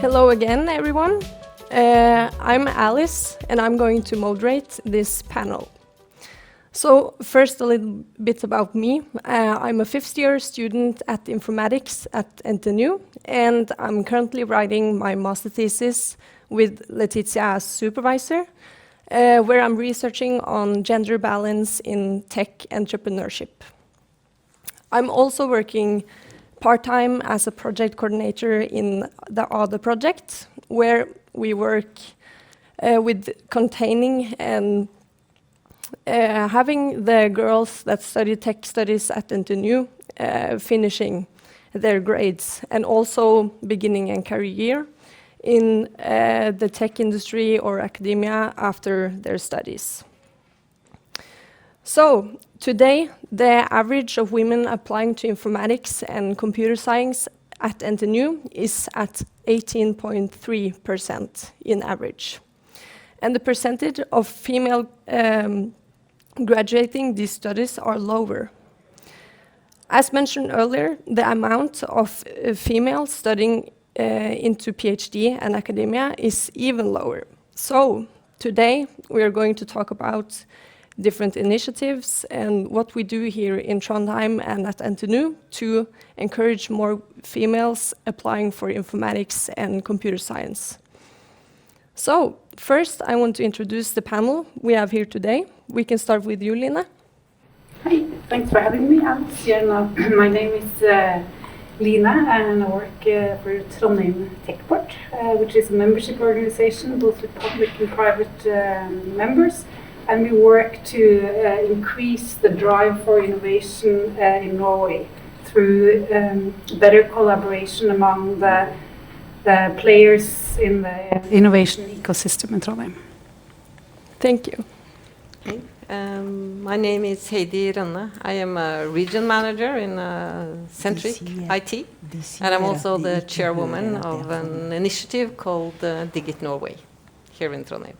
Hello again, everyone. I'm Alice, and I'm going to moderate this panel. So first, a little bit about me. I'm a fifth-year student at informatics at NTNU, and I'm currently writing my master thesis with Letizia as supervisor, where I'm researching on gender balance in tech entrepreneurship. I'm also working part-time as a project coordinator in the other project, where we work with containing and having the girls that study tech studies at NTNU finishing their grades and also beginning a career in the tech industry or academia after their studies. So today, the average of women applying to informatics and computer science at NTNU is at 18.3% in average. And the percentage of female graduating these studies are lower. As mentioned earlier, the amount of females studying into PhD and academia is even lower. So today, we are going to talk about different initiatives and what we do here in Trondheim and at NTNU to encourage more females applying for informatics and computer science. So first, I want to introduce the panel we have here today. We can start with you, Line. Hi, thanks for having me. My name is Line, and I work for Trondheim Techport, which is a membership organization both with public and private members. And we work to increase the drive for innovation in Norway through better collaboration among the players in the innovation ecosystem in Trondheim. Thank you. Okay. My name is Heidi Rønne. I am a region manager in Centric IT, and I'm also the chairwoman of an initiative called Digit Norway here in Trondheim.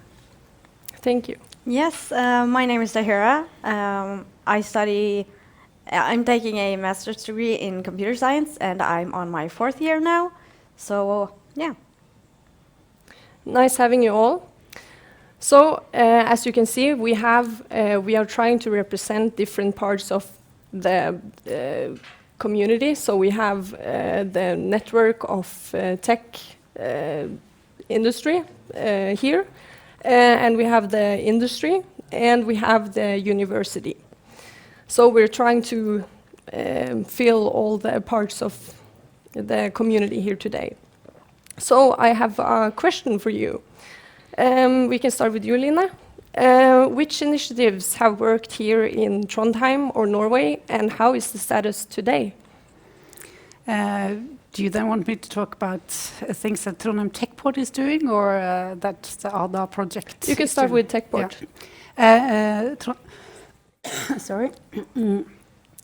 Thank you. Yes, my name is Taheera. I'm taking a master's degree in computer science, and I'm on my 4th year now. So, yeah. Nice having you all. So, as you can see, we are trying to represent different parts of the community. So we have the network of tech industry here. And we have the industry, and we have the university. So we're trying to fill all the parts of the community here today. So I have a question for you. We can start with you, Line. Which initiatives have worked here in Trondheim or Norway, and how is the status today? Do you then want me to talk about things that Trondheim Techport is doing, or that's the other project? You can start with Techport. Yeah. Sorry.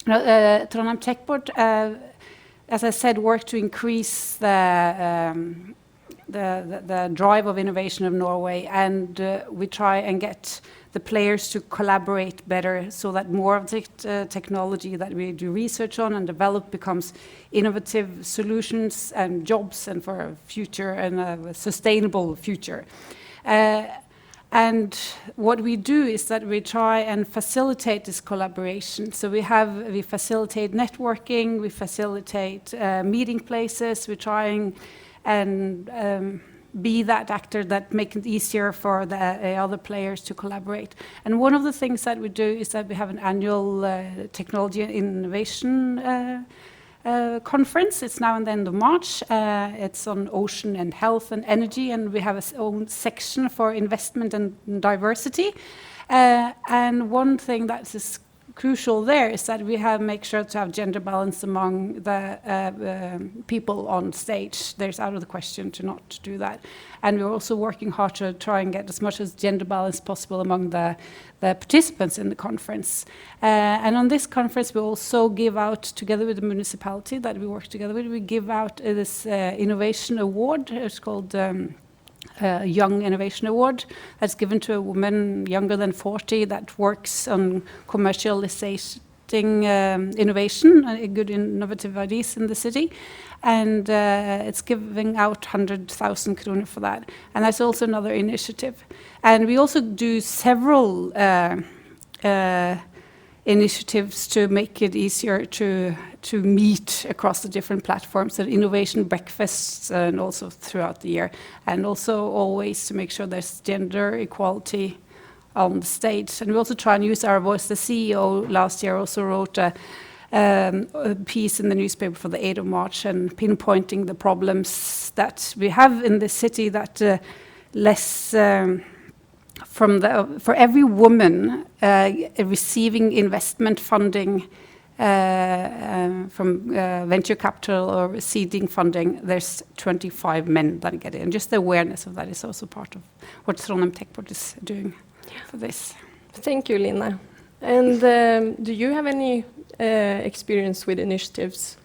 Trondheim Techport, as I said, work to increase the drive of innovation of Norway, and we try and get the players to collaborate better so that more of the technology that we do research on and develop becomes innovative solutions and jobs and for a future and a sustainable future. And what we do is that we try and facilitate this collaboration. So we facilitate networking, we facilitate meeting places, we're trying and be that actor that make it easier for the other players to collaborate. And one of the things that we do is that we have an annual technology and innovation conference. It's now in the end of March. It's on ocean and health and energy, and we have our own section for investment and diversity. And one thing that is crucial there is that we make sure to have gender balance among the people on stage. There's out of the question to not do that. And we're also working hard to try and get as much as gender balance possible among the participants in the conference. And on this conference, we also give out, together with the municipality that we work together with, we give out this innovation award. It's called Young Innovation Award that's given to a woman younger than 40 that works on commercialization attracting innovation, good innovative ideas in the city. And it's giving out 100,000 kroner for that. And that's also another initiative. And we also do several initiatives to make it easier to meet across the different platforms, and innovation breakfasts, and also throughout the year, and also always to make sure there's gender equality on the stage. And we also try and use our voice. The CEO last year also wrote a piece in the newspaper for the 8th of March, and pinpointing the problems that we have in the city, that for every woman receiving investment funding from venture capital or seeding funding, there's 25 men that get it. And just the awareness of that is also part of what Trondheim Techport is doing for this. Thank you, Line. And do you have any experience with initiatives?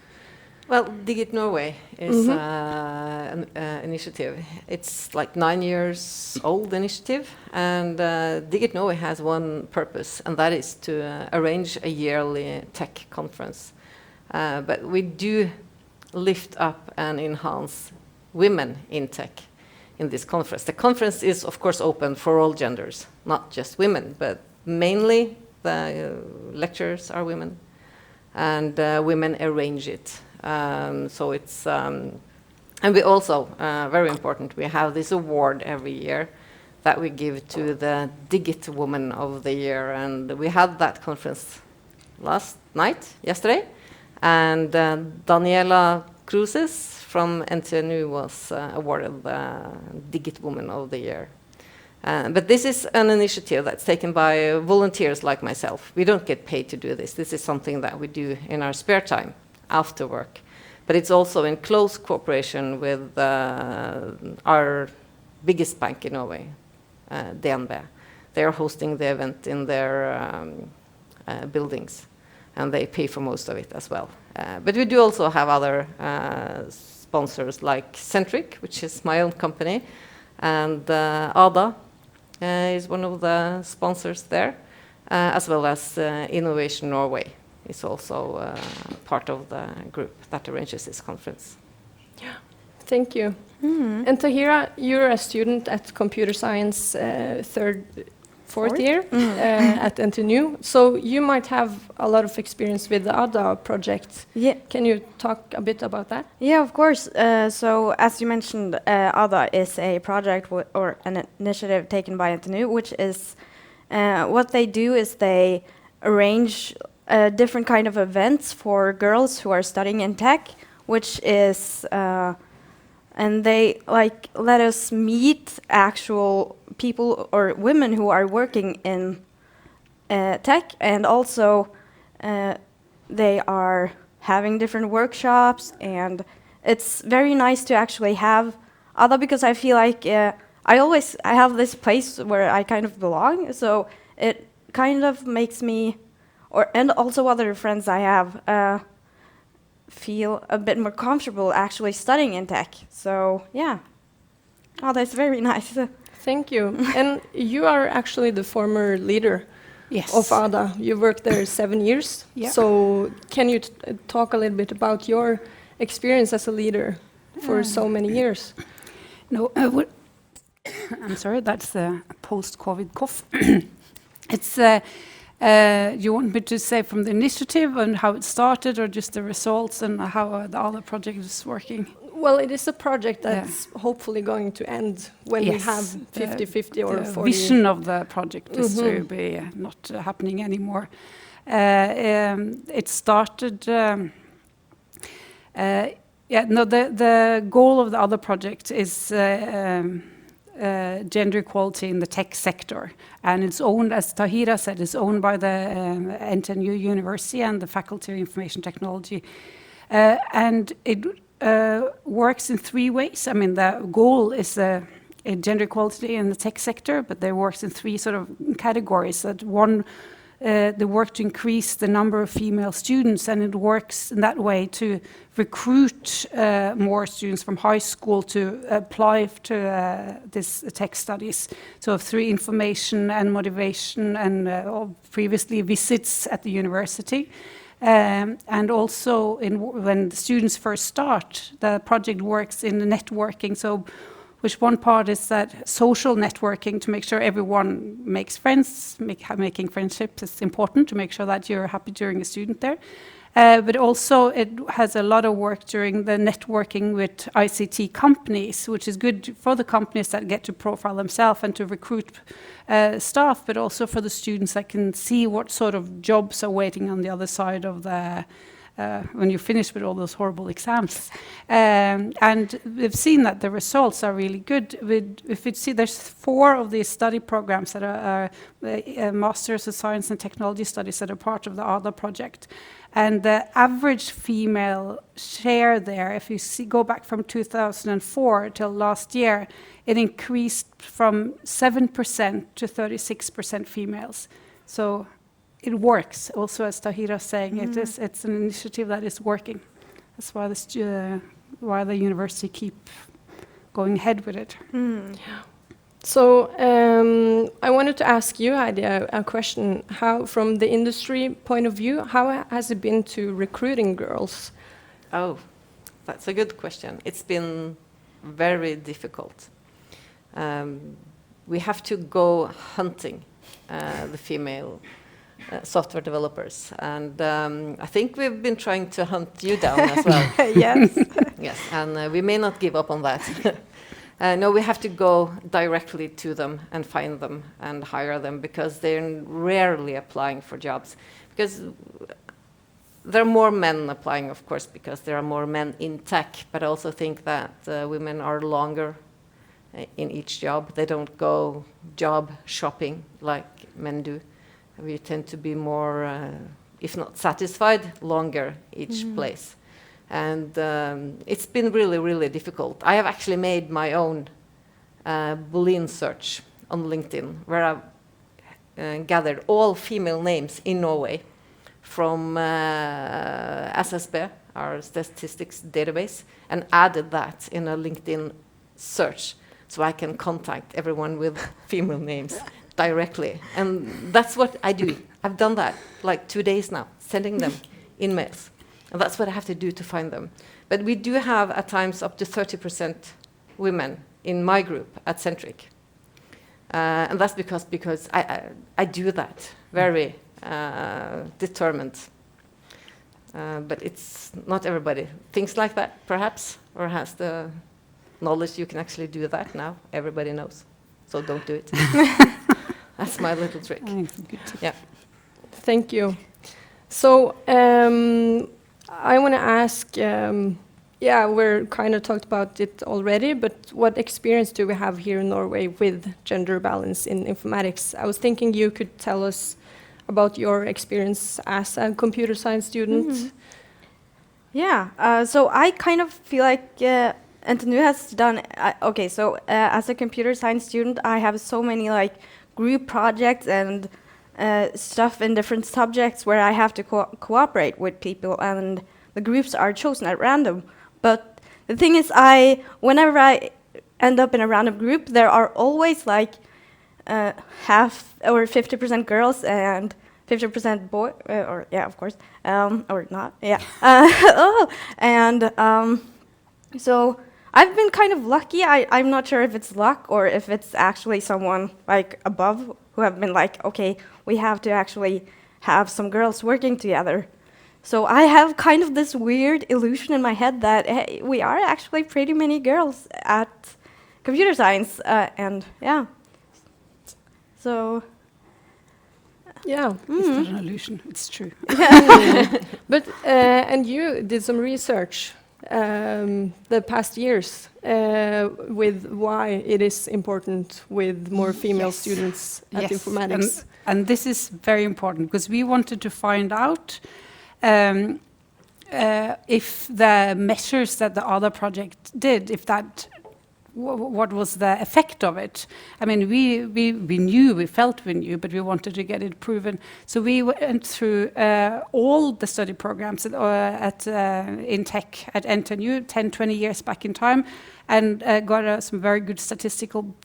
Well, Digit Norway is an initiative. It's like 9 years old initiative, and Digit Norway has one purpose, and that is to arrange a yearly tech conference. But we do lift up and enhance women in tech in this conference. The conference is, of course, open for all genders, not just women, but mainly the lecturers are women, and women arrange it. So it's, and we also, very important, we have this award every year that we give to the Digit Woman of the Year. And we had that conference yesterday, and Daniela Cruces from NTNU was awarded the Digit Woman of the Year. But this is an initiative that's taken by volunteers like myself. We don't get paid to do this. This is something that we do in our spare time after work. But it's also in close cooperation with our biggest bank in Norway, DNB. They are hosting the event in their buildings, and they pay for most of it as well. But we do also have other sponsors like Centric, which is my own company, and Ada is one of the sponsors there, as well as Innovation Norway is also part of the group that arranges this conference. Yeah, thank you. And Taheera, you're a student at computer science fourth year at NTNU, so you might have a lot of experience with the ADA project. Yeah. Can you talk a bit about that? Yeah, of course. So as you mentioned, ADA is a project or an initiative taken by NTNU, which is what they do is they arrange different kind of events for girls who are studying in tech, which is, and they like let us meet actual people or women who are working in tech, and also they are having different workshops, and it's very nice to actually have ADA, because I feel like I have this place where I kind of belong, so it kind of makes me, and also other friends I have, feel a bit more comfortable actually studying in tech. So yeah, that's very nice. Thank you. And you are actually the former leader of ADA. You worked there 7 years. Yeah. So can you talk a little bit about your experience as a leader for so many years? No, I'm sorry, that's a post-COVID cough. It's you want me to say from the initiative and how it started, or just the results and how the other project is working? Well, it is a project that's hopefully going to end when we have 50-50 or 40. The vision of the project is to be not happening anymore. It started. The goal of the other project is gender equality in the tech sector, and it's owned, as Taheera said, it's owned by the NTNU University and the Faculty of Information Technology, and it works in 3 ways. I mean, the goal is gender equality in the tech sector, but they works in 3 sort of categories. That one the work to increase the number of female students, and it works in that way to recruit more students from high school to apply to this tech studies. So through information and motivation and previously visits at the university. And also when the students first start, the project works in the networking. So which one part is that social networking to make sure everyone makes friends, making friendships is important to make sure that you're happy during a student there. But also it has a lot of work during the networking with ICT companies, which is good for the companies that get to profile themselves and to recruit staff, but also for the students that can see what sort of jobs are waiting on the other side of the when you finish with all those horrible exams. And we've seen that the results are really good. If you see, there's 4 of these study programs that are Masters of Science and Technology studies that are part of the ADA project. And the average female share there, if you go back from 2004 till last year, it increased from 7% to 36% females. So it works. Also, as Taheera is saying, it's an initiative that is working. That's why the university keep going ahead with it. So I wanted to ask you, Heidi, a question. How, from the industry point of view, how has it been to recruiting girls? Oh, that's a good question. It's been very difficult. We have to go hunting the female software developers, and I think we've been trying to hunt you down as well. Yes. Yes, and we may not give up on that. No, we have to go directly to them and find them and hire them, because they're rarely applying for jobs. Because there are more men applying, of course, because there are more men in tech, but I also think that women are longer in each job. They don't go job shopping like men do. We tend to be more, if not satisfied, longer each place. And it's been really, really difficult. I have actually made my own Boolean search on LinkedIn, where I've gathered all female names in Norway from SSB, our statistics database, and added that in a LinkedIn search, so I can contact everyone with female names directly. And that's what I do. I've done that like 2 days now, sending them emails. And that's what I have to do to find them. But we do have at times up to 30% women in my group at Centric. And that's because I do that, very determined. But it's not everybody thinks like that, perhaps, or has the knowledge you can actually do that now. Everybody knows. So don't do it. That's my little trick. Yeah. Thank you. So I want to ask, we're kind of talked about it already, but what experience do we have here in Norway with gender balance in informatics? I was thinking you could tell us about your experience as a computer science student. Yeah, so I kind of feel like NTNU has done, as a computer science student, I have so many like group projects and stuff in different subjects where I have to cooperate with people, and the groups are chosen at random. But the thing is, whenever I end up in a random group, there are always like half or 50% girls and 50% boy, or yeah, of course, or not, yeah. So I've been kind of lucky. I'm not sure if it's luck or if it's actually someone like above who have been like, okay, we have to actually have some girls working together. So I have kind of this weird illusion in my head that hey, we are actually pretty many girls at computer science, and yeah. So. Yeah. It's not an illusion, it's true. But, and you did some research the past years with why it is important with more female students at informatics. And this is very important, because we wanted to find out if the measures that the other project did, if that what was the effect of it. I mean, we felt we knew, but we wanted to get it proven. So we went through all the study programs in tech at NTNU 10, 20 years back in time, and got some very good statistical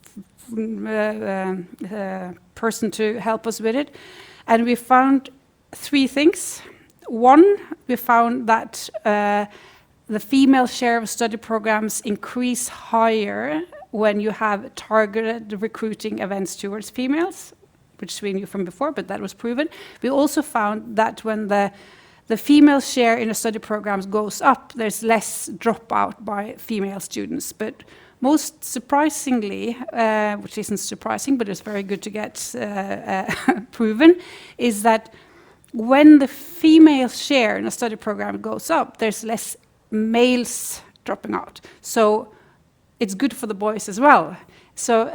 person to help us with it. And we found 3 things. One, we found that the female share of study programs increase higher when you have targeted recruiting events towards females, which we knew from before, but that was proven. We also found that when the female share in the study programs goes up, there's less dropout by female students. But most surprisingly, which isn't surprising, but it's very good to get proven, is that when the female share in a study program goes up, there's less males dropping out. So it's good for the boys as well. So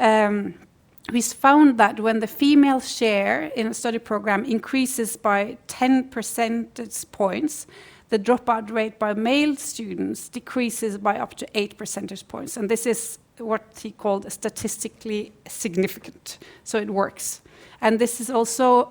we found that when the female share in a study program increases by 10 percentage points, the dropout rate by male students decreases by up to 8 percentage points. And this is what he called statistically significant. So it works. And this is also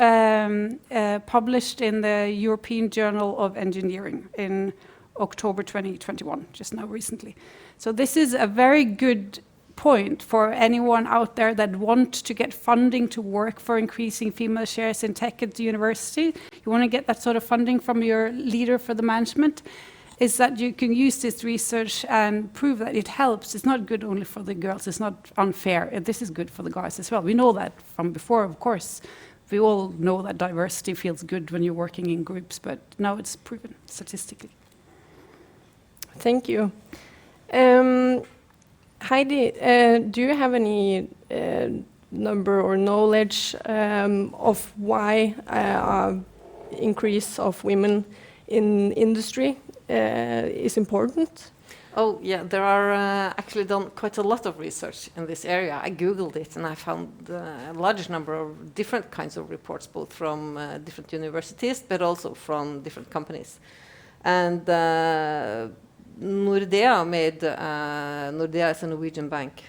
published in the European Journal of Engineering in October 2021, just now recently. So this is a very good point for anyone out there that want to get funding to work for increasing female shares in tech at the university. You want to get that sort of funding from your leader for the management, is that you can use this research and prove that it helps. It's not good only for the girls, it's not unfair. This is good for the guys as well. We know that from before, of course. We all know that diversity feels good when you're working in groups, but now it's proven statistically. Thank you. Heidi, do you have any number or knowledge of why increase of women in industry is important? Oh, yeah, there are actually done quite a lot of research in this area. I Googled it and I found a large number of different kinds of reports, both from different universities, but also from different companies. And Nordea is a Norwegian bank,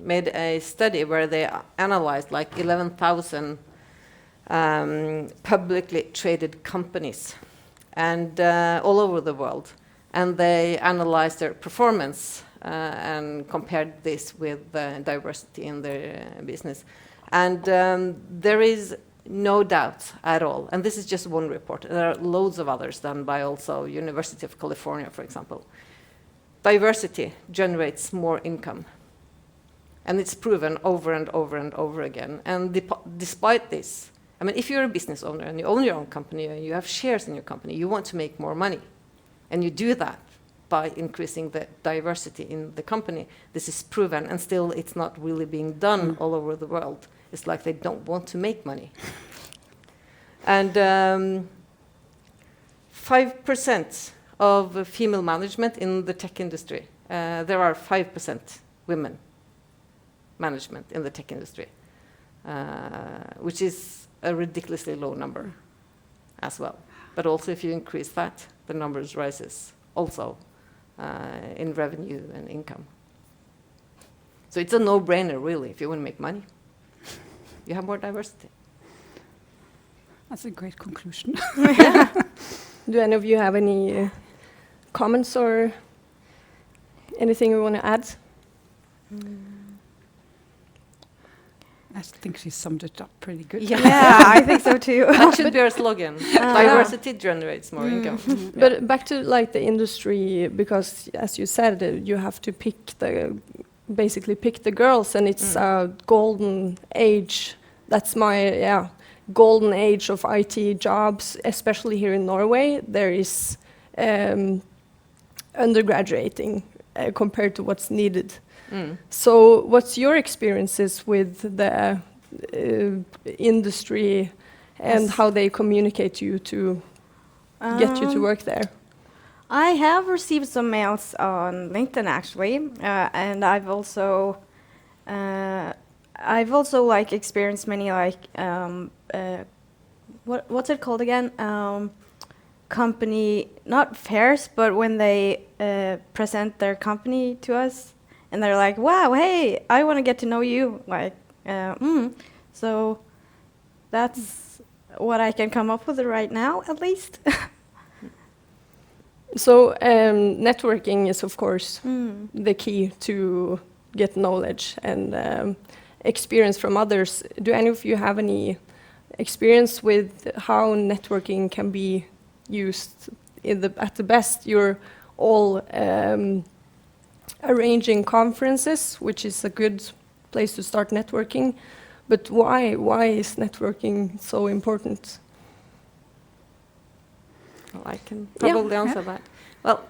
made a study where they analyzed like 11,000 publicly traded companies and all over the world. And they analyzed their performance and compared this with diversity in their business. And there is no doubt at all, and this is just one report. There are loads of others done by also University of California, for example. Diversity generates more income. And it's proven over and over and over again. And despite this, I mean, if you're a business owner and you own your own company and you have shares in your company, you want to make more money. And you do that by increasing the diversity in the company. This is proven, and still it's not really being done all over the world. It's like they don't want to make money. And 5% of female management in the tech industry. There are 5% women management in the tech industry, which is a ridiculously low number as well. But also if you increase that, the numbers rises also in revenue and income. So it's a no-brainer, really, if you want to make money. You have more diversity. That's a great conclusion. Do any of you have any comments or anything you want to add? I think she summed it up pretty good. Yeah, I think so too. That should be our slogan. Diversity generates more income. But back to like the industry, because as you said, you have to basically pick the girls, and it's a golden age. That's my golden age of IT jobs, especially here in Norway. There is undergraduating compared to what's needed. So what's your experiences with the industry and how they communicate to you to get you to work there? I have received some mails on LinkedIn actually, and I've also like experienced many like what's it called again? Company, not fairs, but when they present their company to us and they're like, wow, hey, I want to get to know you. Like, so that's what I can come up with right now, at least. So networking is, of course, the key to get knowledge and experience from others. Do any of you have any experience with how networking can be used at the best? You're all arranging conferences, which is a good place to start networking. But why is networking so important? Well, I can probably answer that. Well,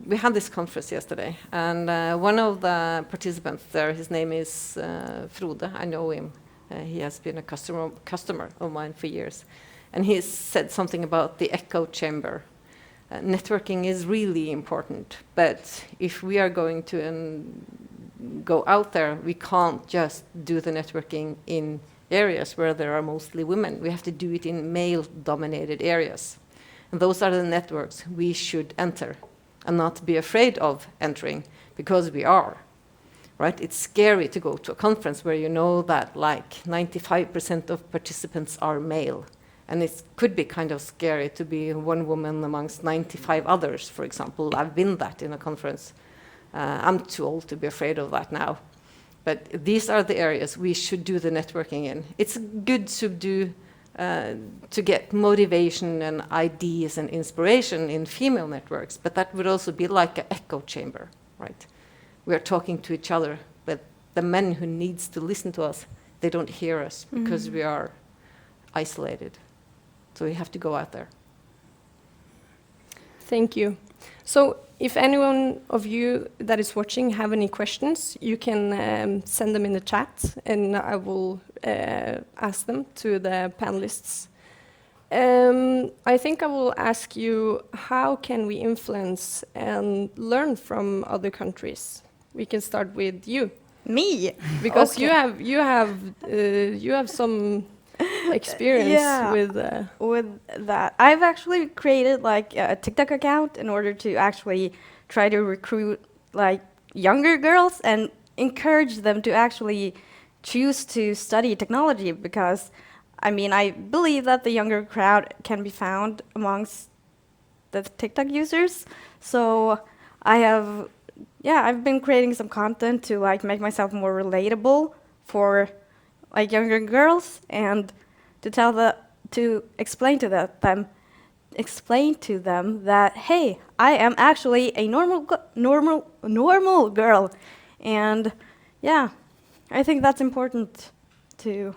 we had this conference yesterday, and one of the participants there, his name is Frode. I know him. He has been a customer of mine for years. And he said something about the echo chamber. Networking is really important, but if we are going to go out there, we can't just do the networking in areas where there are mostly women. We have to do it in male-dominated areas. And those are the networks we should enter and not be afraid of entering, because we are. Right? It's scary to go to a conference where you know that like 95% of participants are male. And it could be kind of scary to be one woman amongst 95 others, for example. I've been that in a conference. I'm too old to be afraid of that now. But these are the areas we should do the networking in. It's good to do, to get motivation and ideas and inspiration in female networks, but that would also be like an echo chamber, right? We are talking to each other, but the men who needs to listen to us, they don't hear us because we are isolated. So we have to go out there. Thank you. So if anyone of you that is watching have any questions, you can send them in the chat, and I will ask them to the panelists. I think I will ask you, how can we influence and learn from other countries? We can start with you. Me? Because Okay. you have some experience with that. I've actually created like a TikTok account in order to actually try to recruit like younger girls and encourage them to actually choose to study technology, because I mean, I believe that the younger crowd can be found amongst the TikTok users. So I've been creating some content to like make myself more relatable for like younger girls, and to explain to them that, hey, I am actually a normal girl, and yeah, I think that's important to.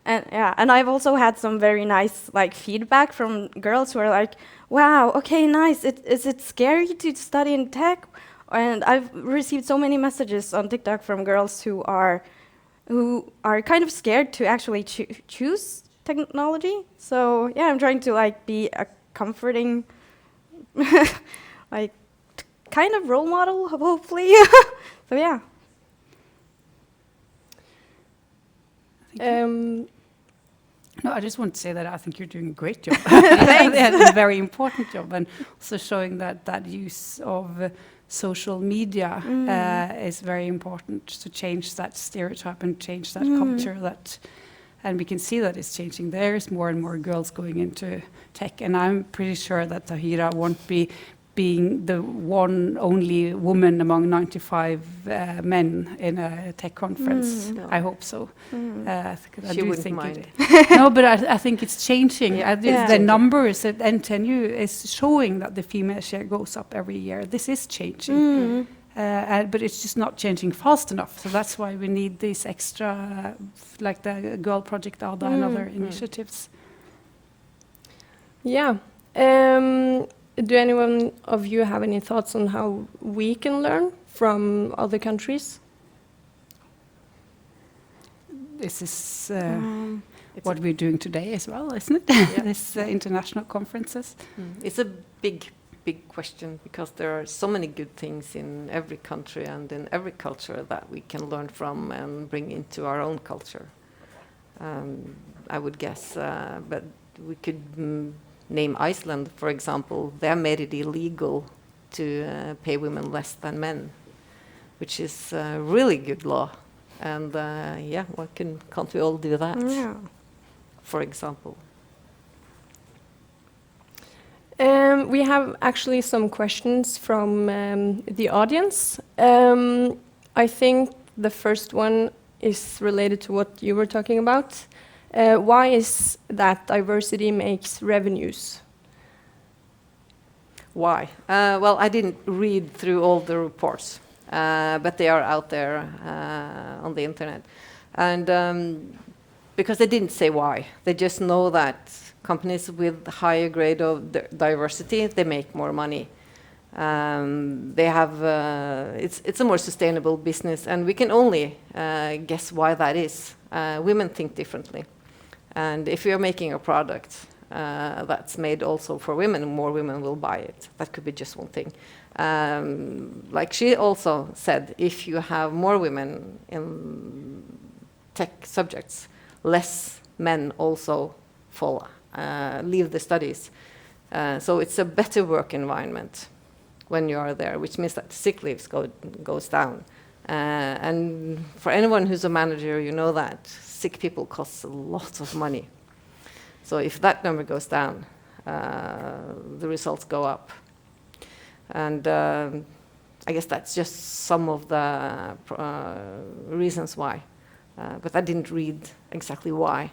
And I've also had some very nice like feedback from girls who are like, wow, okay, nice. Is it scary to study in tech? And I've received so many messages on TikTok from girls who are kind of scared to actually choose technology. So yeah, I'm trying to like be a comforting, like kind of role model, hopefully. So yeah. No, I just want to say that I think you're doing a great job. A very important job, and also showing that use of social media is very important to change that stereotype and change that culture. And we can see that it's changing. There's more and more girls going into tech, and I'm pretty sure that Taheera won't be being the only woman among 95 men in a tech conference. No. I hope so. I She do wouldn't think mind. No, but I think it's changing. Yeah. The numbers at NTNU is showing that the female share goes up every year. This is changing. But it's just not changing fast enough. So that's why we need these extra, like the Girl Project Ada and other initiatives. Yeah. Do anyone of you have any thoughts on how we can learn from other countries? This is what we're doing today as well, isn't it? Yeah. This international conferences. It's a big question, because there are so many good things in every country and in every culture that we can learn from and bring into our own culture. I would guess, but we could name Iceland, for example, they have made it illegal to pay women less than men, which is a really good law. And yeah, why can't we all do that, Yeah. for example? We have actually some questions from the audience. I think the first one is related to what you were talking about. Why is that diversity makes revenues? Why? Well, I didn't read through all the reports, but they are out there on the internet. And because they didn't say why, they just know that companies with higher grade of diversity, they make more money. They have, it's a more sustainable business, and we can only guess why that is. Women think differently. And if you're making a product that's made also for women, more women will buy it. That could be just one thing. Like she also said, if you have more women in tech subjects, less men also leave the studies. So it's a better work environment when you are there, which means that sick leaves goes down. And for anyone who's a manager, you know that sick people cost a lot of money. So if that number goes down, the results go up. And I guess that's just some of the reasons why. But I didn't read exactly why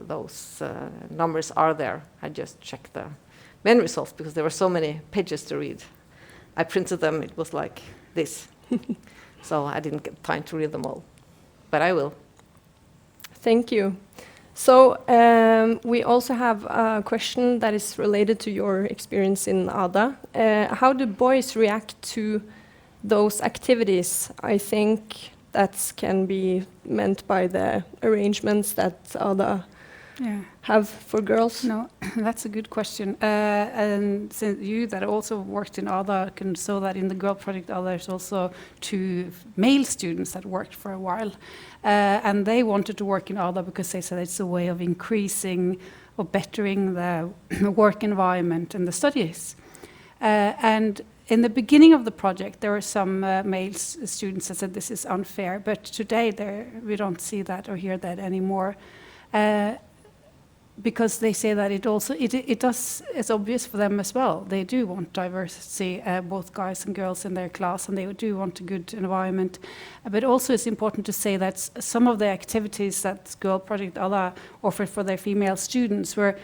those numbers are there. I just checked the main results because there were so many pages to read. I printed them, it was like this. So I didn't get time to read them all, but I will. Thank you. So we also have a question that is related to your experience in ADA. How do boys react to those activities? I think that can be meant by the arrangements that ADA have for girls. No, that's a good question. And since you that also worked in ADA can show that in the girl project, there's also 2 male students that worked for a while. And they wanted to work in ADA because they said it's a way of increasing or bettering the work environment and the studies. And in the beginning of the project, there were some male students that said this is unfair, but today we don't see that or hear that anymore. Because they say that it's obvious for them as well. They do want diversity, both guys and girls in their class, and they do want a good environment. But also it's important to say that some of the activities that Girl Project ADA offered for their female students were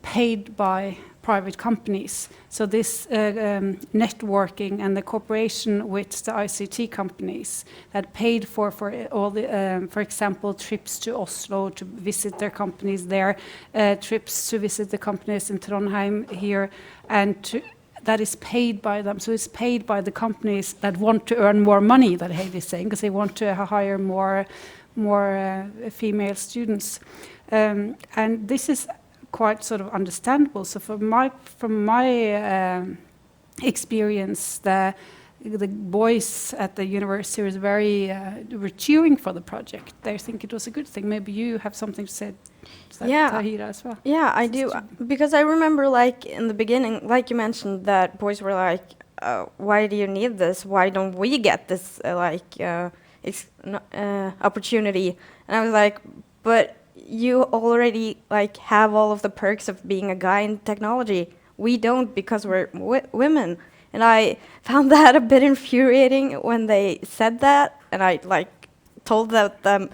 paid by private companies. So this networking and the cooperation with the ICT companies that paid for all the, for example, trips to Oslo to visit their companies there, trips to visit the companies in Trondheim here, and that is paid by them. So it's paid by the companies that want to earn more money, that Heidi is saying, because they want to hire more female students. And this is quite sort of understandable. So from my experience, the boys at the university were cheering for the project. They think it was a good thing. Maybe you have something to say to that, Yeah. Taheera, as well. Yeah, I do. Because I remember, like, in the beginning, like you mentioned, that boys were like, why do you need this? Why don't we get this, opportunity? And I was like, but you already, like, have all of the perks of being a guy in technology. We don't, because we're women. And I found that a bit infuriating when they said that, and I, like, told them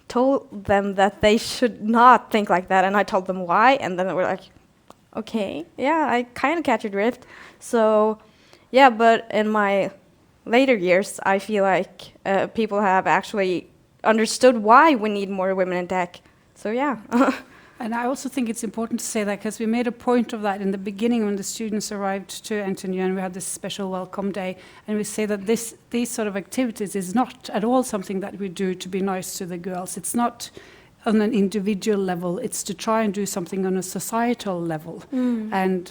that they should not think like that, and I told them why, and then they were like, okay, yeah, I kind of catch your drift. So, yeah, but in my later years, I feel like people have actually understood why we need more women in tech. So, yeah. And I also think it's important to say that, because we made a point of that in the beginning when the students arrived to NTNU and we had this special welcome day, and we say that these sort of activities is not at all something that we do to be nice to the girls. It's not on an individual level, it's to try and do something on a societal level. And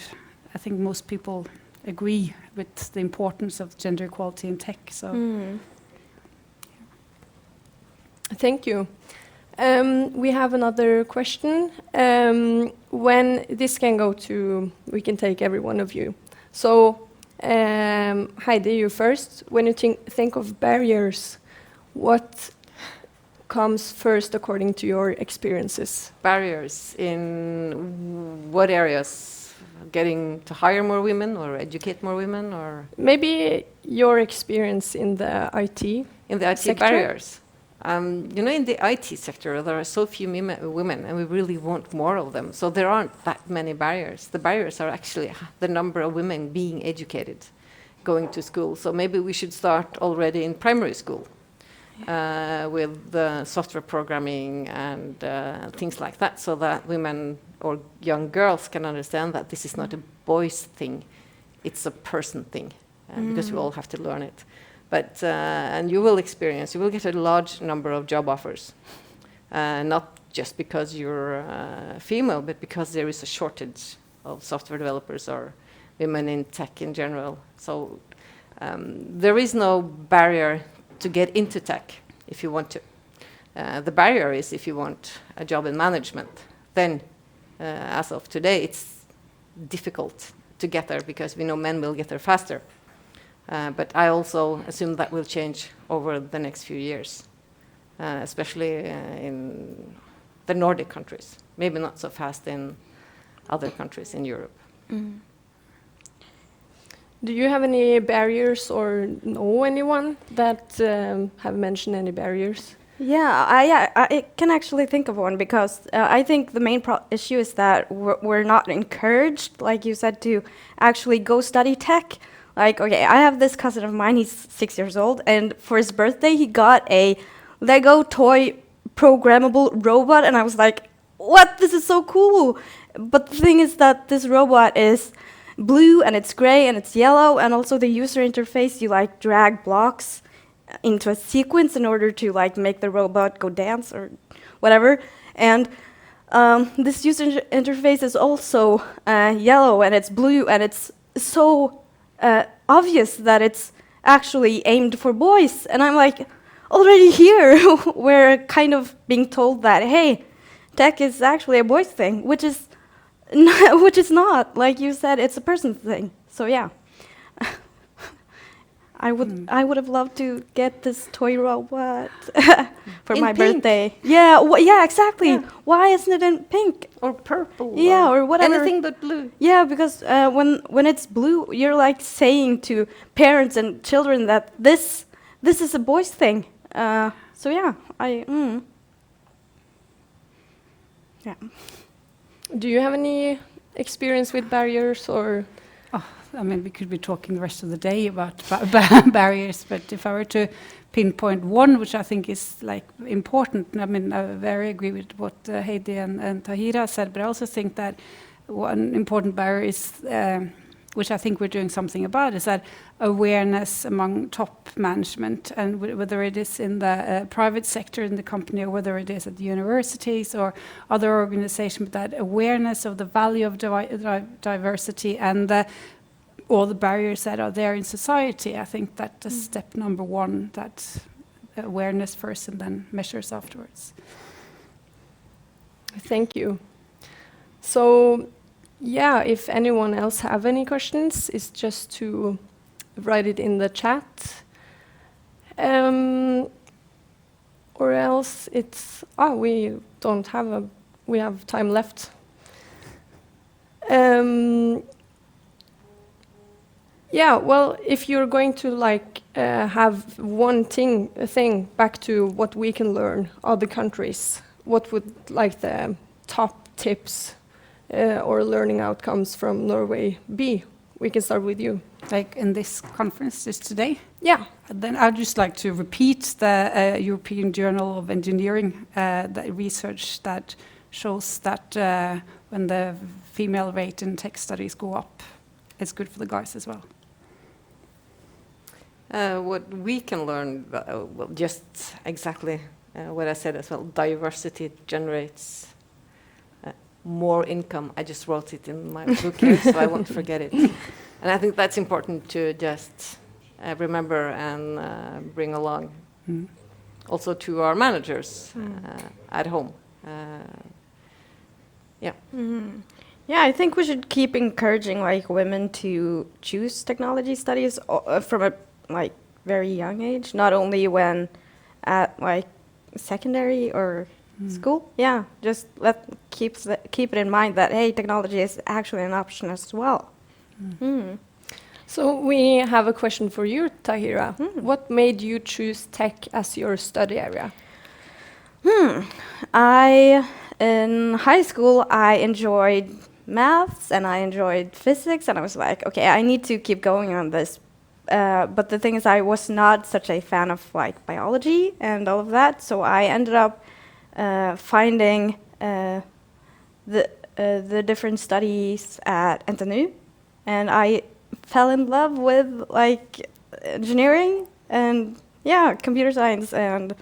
I think most people agree with the importance of gender equality in tech. So. Thank you. We have another question. When this can go to, we can take every one of you. So, Heidi, you first. When you think of barriers, what comes first according to your experiences? Barriers in what areas? Getting to hire more women or educate more women, or Maybe your experience in the IT in the IT sector? barriers. You know, in the IT sector, there are so few women, and we really want more of them. So there aren't that many barriers. The barriers are actually the number of women being educated, going to school. So maybe we should start already in primary school with software programming and things like that, so that women or young girls can understand that this is not a boys thing, it's a person thing, because we all have to learn it. But and you will get a large number of job offers, not just because you're female, but because there is a shortage of software developers or women in tech in general. So there is no barrier to get into tech if you want to. The barrier is if you want a job in management. Then, as of today, it's difficult to get there because we know men will get there faster. But I also assume that will change over the next few years, especially in the Nordic countries. Maybe not so fast in other countries in Europe. Mm. Do you have any barriers or know anyone that have mentioned any barriers? Yeah, I can actually think of one, because I think the main issue is that we're not encouraged, like you said, to actually go study tech. Like, okay, I have this cousin of mine, he's 6 years old, and for his birthday he got a Lego toy programmable robot, and I was like, what? This is so cool! But the thing is that this robot is blue and it's gray and it's yellow, and also the user interface, you like drag blocks into a sequence in order to like make the robot go dance or whatever. And this user interface is also yellow and it's blue, and it's so obvious that it's actually aimed for boys. And I'm like, already here we're kind of being told that, hey, tech is actually a boys thing, which is not. Like you said, it's a person thing. So yeah. I would have loved to get this toy robot for my birthday. Yeah, yeah, exactly. Yeah. Why isn't it in pink or purple? Yeah, or whatever. Anything but blue. Yeah, because when it's blue, you're like saying to parents and children that this is a boys thing. So yeah, yeah. Do you have any experience with barriers or? I mean, we could be talking the rest of the day about barriers, but if I were to pinpoint one, which I think is like important, I mean, I very agree with what Heidi and Taheera said, but I also think that one important barrier is, which I think we're doing something about, is that awareness among top management, and whether it is in the private sector in the company or whether it is at the universities or other organizations, but that awareness of the value of diversity and all the barriers that are there in society. I think that is step number one, that awareness first and then measures afterwards. Thank you. So, yeah, if anyone else have any questions, it's just to write it in the chat. Or else it's, we have time left. Yeah, well, if you're going to like have one thing back to what we can learn other countries, what would like the top tips or learning outcomes from Norway be? We can start with you. Like in this conference just today? Yeah. Then I'd just like to repeat the European Journal of Engineering, the research that shows that when the female rate in tech studies go up, it's good for the guys as well. What we can learn, well, just exactly what I said as well. Diversity generates more income. I just wrote it in my book here, so I won't forget it. And I think that's important to just remember and bring along also to our managers at home. Yeah. Yeah, I think we should keep encouraging like women to choose technology studies from a like very young age, not only when at like secondary or school. Yeah, just keep it in mind that hey, technology is actually an option as well. So we have a question for you, Taheera. What made you choose tech as your study area? In high school, I enjoyed maths and I enjoyed physics, and I was like, okay, I need to keep going on this. But the thing is, I was not such a fan of like biology and all of that, so I ended up finding the different studies at NTNU, and I fell in love with like engineering and computer science, and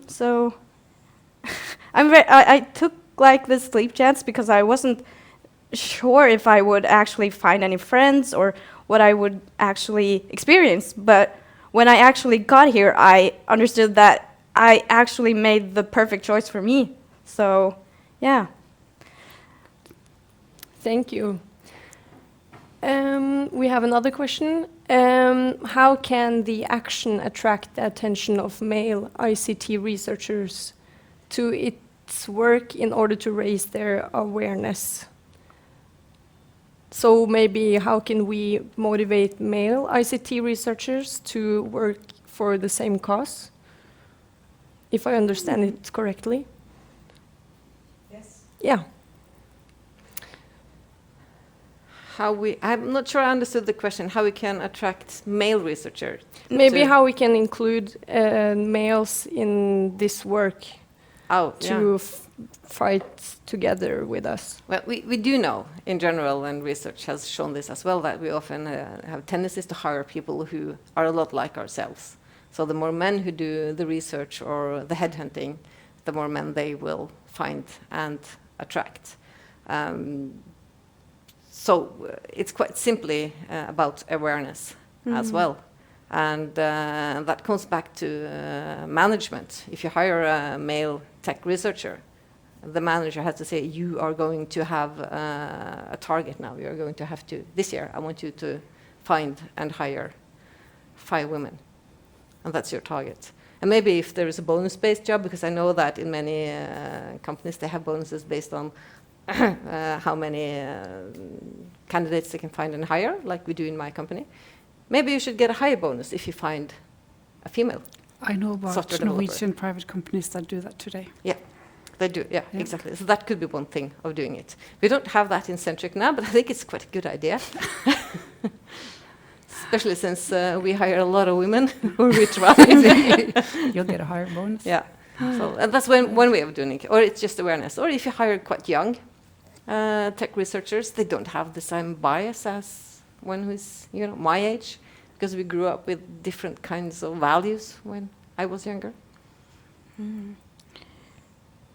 so I took like this sleep chance because I wasn't sure if I would actually find any friends or what I would actually experience. But when I actually got here, I understood that I actually made the perfect choice for me. So, yeah. Thank you. We have another question. How can the action attract the attention of male ICT researchers to its work in order to raise their awareness? So maybe how can we motivate male ICT researchers to work for the same cause? If I understand it correctly. Yes. Yeah. I'm not sure I understood the question, how we can attract male researchers. Maybe how we can include males in this work to fight together with us. Well, we do know in general, and research has shown this as well, that we often have tendencies to hire people who are a lot like ourselves. So the more men who do the research or the headhunting, the more men they will find and attract. So it's quite simply about awareness as well. And that comes back to management. If you hire a male tech researcher, the manager has to say, you are going to have a target now. You are going to have to, this year, I want you to find and hire 5 women. And that's your target. And maybe if there is a bonus-based job, because I know that in many companies they have bonuses based on how many candidates they can find and hire, like we do in my company. Maybe you should get a higher bonus if you find a female. I know about software Norwegian private companies that do that today. Yeah, they do. Yeah, exactly. So that could be one thing of doing it. We don't have that in Centric now, but I think it's quite a good idea. Especially since we hire a lot of women who we try. You'll get a higher bonus. Yeah. So that's one way of doing it. Or it's just awareness. Or if you hire quite young tech researchers, they don't have the same bias as one who's my age, because we grew up with different kinds of values when I was younger.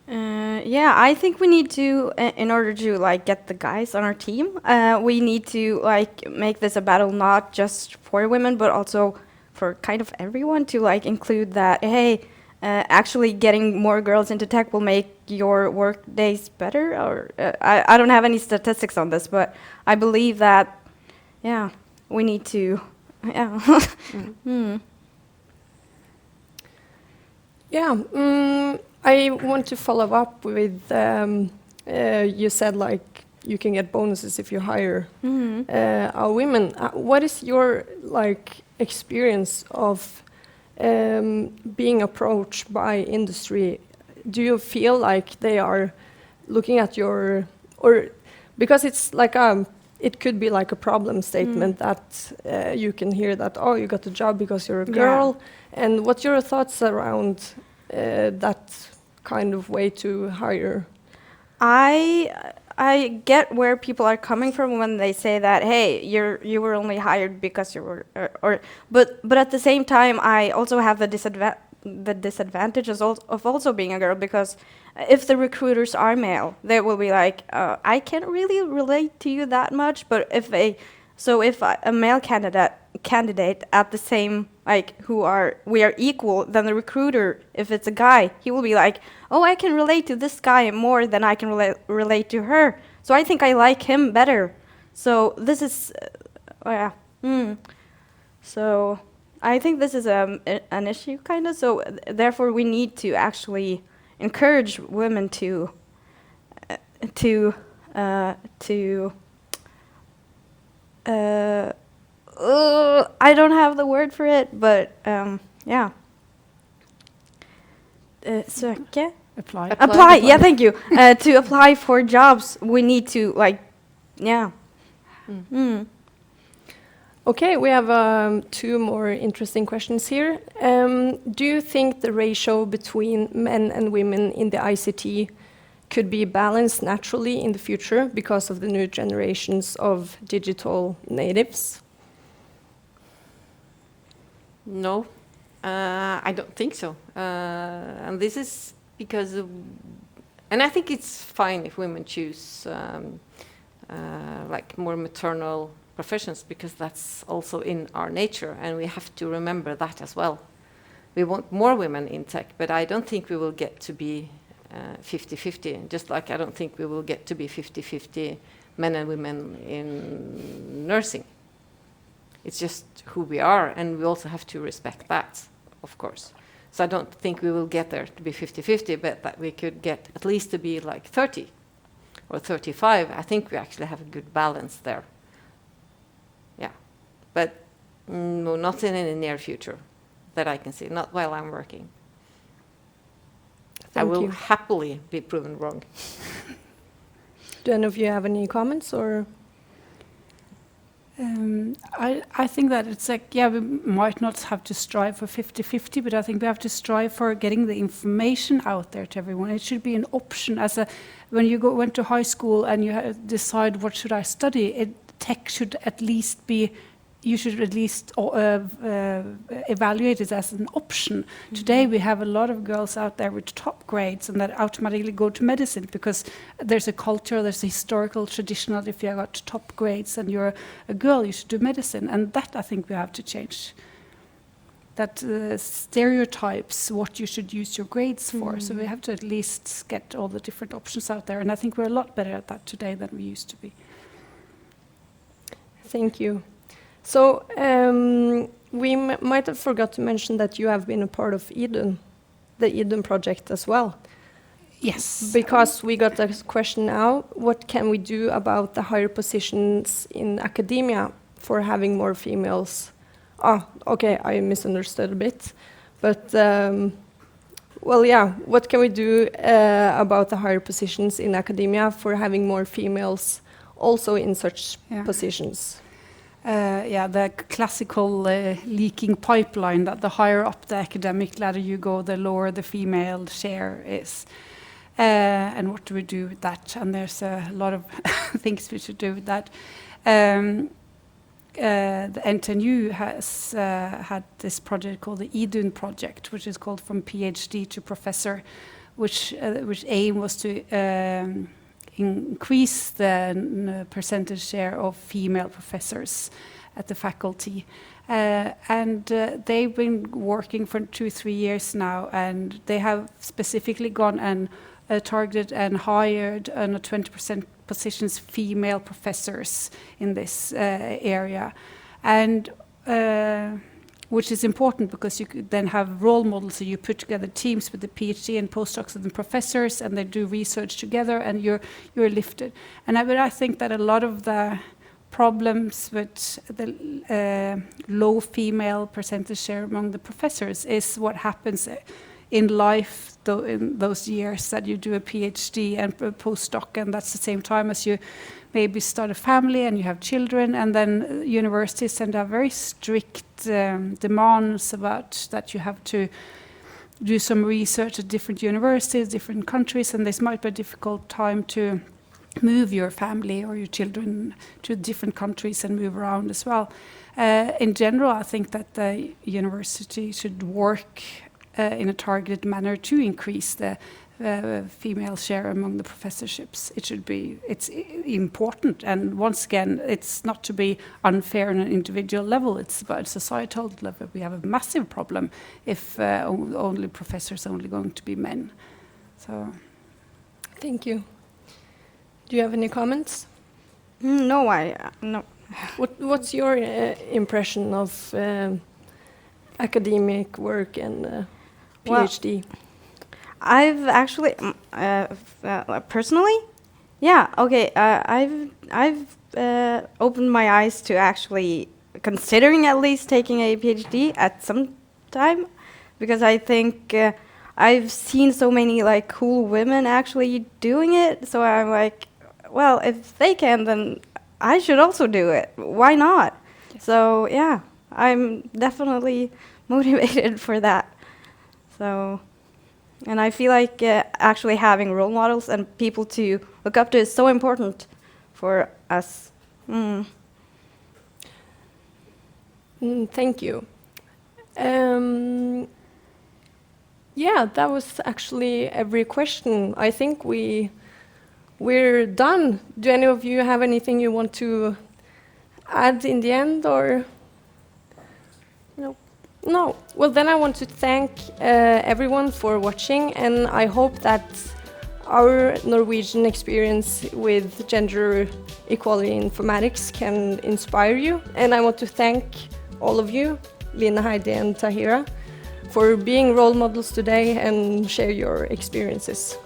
Yeah, I think we need to, in order to like get the guys on our team, we need to like make this a battle not just for women, but also for kind of everyone, to like include that, hey, actually getting more girls into tech will make your work days better. Or I don't have any statistics on this, but I believe that, yeah, we need to, yeah. Yeah, I want to follow up with, you said like you can get bonuses if you hire our women. What is your like experience of being approached by industry? Do you feel like they are looking at your, or because it's like it could be like a problem statement that you can hear that, oh, you got the job because you're a girl. And what's your thoughts around that kind of way to hire? I get where people are coming from when they say that, hey, you were only hired because you were, but at the same time, I also have the disadvantages of also being a girl, because if the recruiters are male, they will be like, I can't really relate to you that much, but if a male candidate at the same like we are equal, then the recruiter, if it's a guy, he will be like, oh, I can relate to this guy more than I can relate to her. So I think I like him better. So this is, So I think this is an issue, kind of. So therefore, we need to actually encourage women to I don't have the word for it, but yeah. Søke? Apply. Apply. Yeah, thank you. To apply for jobs, we need to yeah. Okay, we have 2 more interesting questions here. Do you think the ratio between men and women in the ICT could be balanced naturally in the future because of the new generations of digital natives? No, I don't think so. And this is because, and I think it's fine if women choose like more maternal professions, because that's also in our nature, and we have to remember that as well. We want more women in tech, but I don't think we will get to be 50-50, just like I don't think we will get to be 50-50 men and women in nursing. It's just who we are, and we also have to respect that, of course. So I don't think we will get there to be 50-50, but that we could get at least to be like 30 or 35. I think we actually have a good balance there. Yeah, but no, not in the near future that I can see, not while I'm working. I will happily be proven wrong. Do any of you have any comments, or? I think that it's like, yeah, we might not have to strive for 50-50, but I think we have to strive for getting the information out there to everyone. It should be an option. When you went to high school and you decide what should I study, tech should at least be, you should at least evaluate it as an option. Mm-hmm. Today we have a lot of girls out there with top grades and that automatically go to medicine because there's a culture, there's a historical traditional, if you got top grades and you're a girl, you should do medicine. And that I think we have to change. That stereotypes what you should use your grades for. Mm-hmm. So we have to at least get all the different options out there. And I think we're a lot better at that today than we used to be. Thank you. So we might have forgot to mention that you have been a part of Idun, the Idun project as well. Yes. Because we got a question now, what can we do about the higher positions in academia for having more females? Okay, I misunderstood a bit. But, well, yeah, what can we do about the higher positions in academia for having more females also in such positions? The classical leaking pipeline that the higher up the academic ladder you go, the lower the female share is. And what do we do with that? And there's a lot of things we should do with that. The NTNU has had this project called the Idun project, which is called From PhD to Professor, which aim was to increase the percentage share of female professors at the faculty. They've been working for 2-3 years now, and they have specifically gone and targeted and hired on a 20% positions female professors in this area. And which is important because you could then have role models, so you put together teams with the PhD and postdocs and the professors, and they do research together, and you're lifted. And I think that a lot of the problems with the low female percentage share among the professors is what happens in life in those years that you do a PhD and a postdoc, and that's the same time as you maybe start a family and you have children, and then universities tend to have very strict demands about that you have to do some research at different universities, different countries, and this might be a difficult time to move your family or your children to different countries and move around as well. In general, I think that the university should work in a targeted manner to increase the female share among the professorships. It's important, and once again, it's not to be unfair on an individual level, it's about societal level. We have a massive problem if only professors are only going to be men. So, Thank you. Do you have any comments? No, no. What's your impression of academic work and PhD? I've actually, personally, yeah, okay. I've opened my eyes to actually considering at least taking a PhD at some time, because I think I've seen so many like cool women actually doing it. So I'm like, well, if they can, then I should also do it. Why not? Yes. So yeah, I'm definitely motivated for that. So, and I feel like actually having role models and people to look up to is so important for us. Thank you. Yeah, that was actually every question. I think we're done. Do any of you have anything you want to add in the end, or? No. No. Well, then I want to thank everyone for watching, and I hope that our Norwegian experience with gender equality in informatics can inspire you. And I want to thank all of you, Line, Heidi, and Taheera, for being role models today and share your experiences.